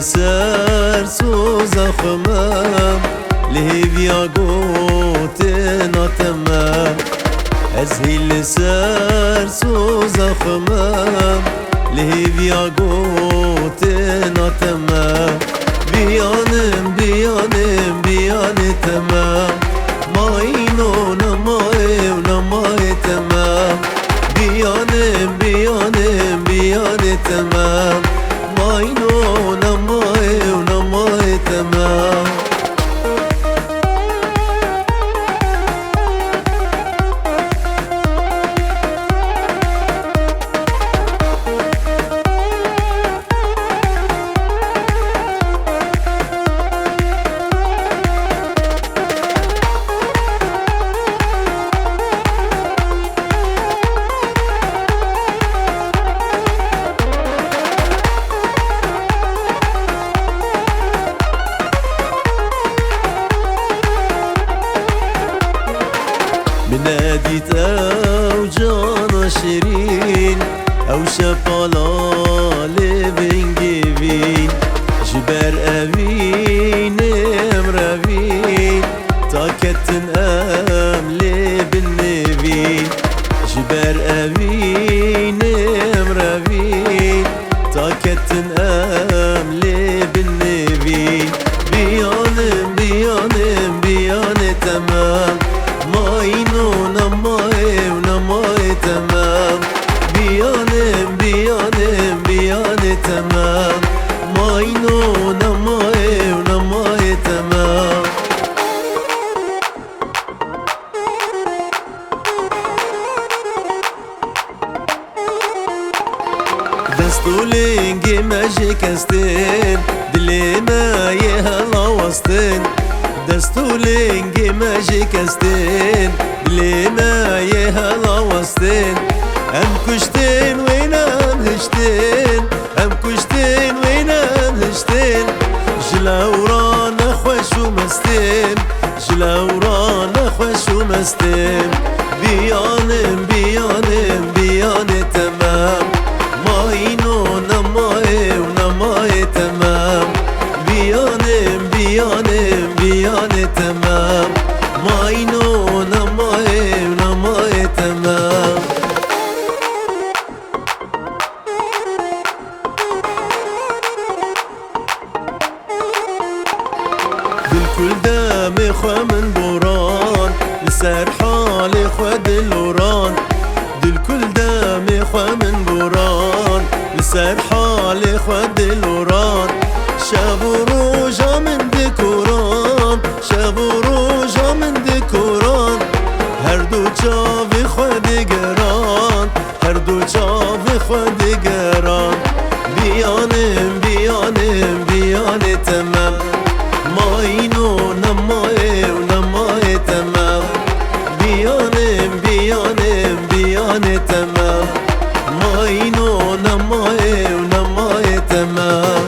لسر سوزا خمم لهيفيا قوتنا تمام ازهي لسر سوزا خمم لهيفيا قوتنا تمام بيانم بيانم بياني تمام ماينو نماي ونماي تمام بيانم بيانم بياني تمام ماينو نماي ونماي تمام بناديت او جانا شيرين او شفالا لبنجيبين جبر اوين امروين تاكتن ام لبنبين جبر اوين امروين تاكتن ام لبنبين بيانم بيانم بياني تمام ماينو نماي ونماي تمام بيانم بيانم بياني تمام ماينو نماي ونماي تمام دستولينجي ماجي كستين دلي ما يهلا وسطين دستولينجي ماجي كستين دلي ما يهلا وسطين ام كشتين وين ام هشتين ام كشتين وين ام هشتين جلاوران خوش ومستين جلاوران خوش ومستين بيانم بيانم بياني تمام ماينو نماي ونماي تمام بيانم بيانم بياني تمام ماينو نماي ونماي تمام بالكل دامي خوا من بوران لسر حالي خوا دلوران بالكل دامي خوا من بوران لسر حالي خوا دلوران شابو روجا من ديكوران شابو روجا من ديكوران هردو چاوي خوا ديگران هردو چاوي خوا ديگران بيانم بيانم بياني تمام ماينو نماي ونماي تمام بيانم بيانم بياني تمام ماينو نماي ونماي تمام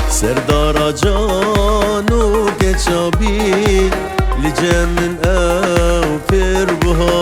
سردارا جانو كتشابي لجمن او فر بها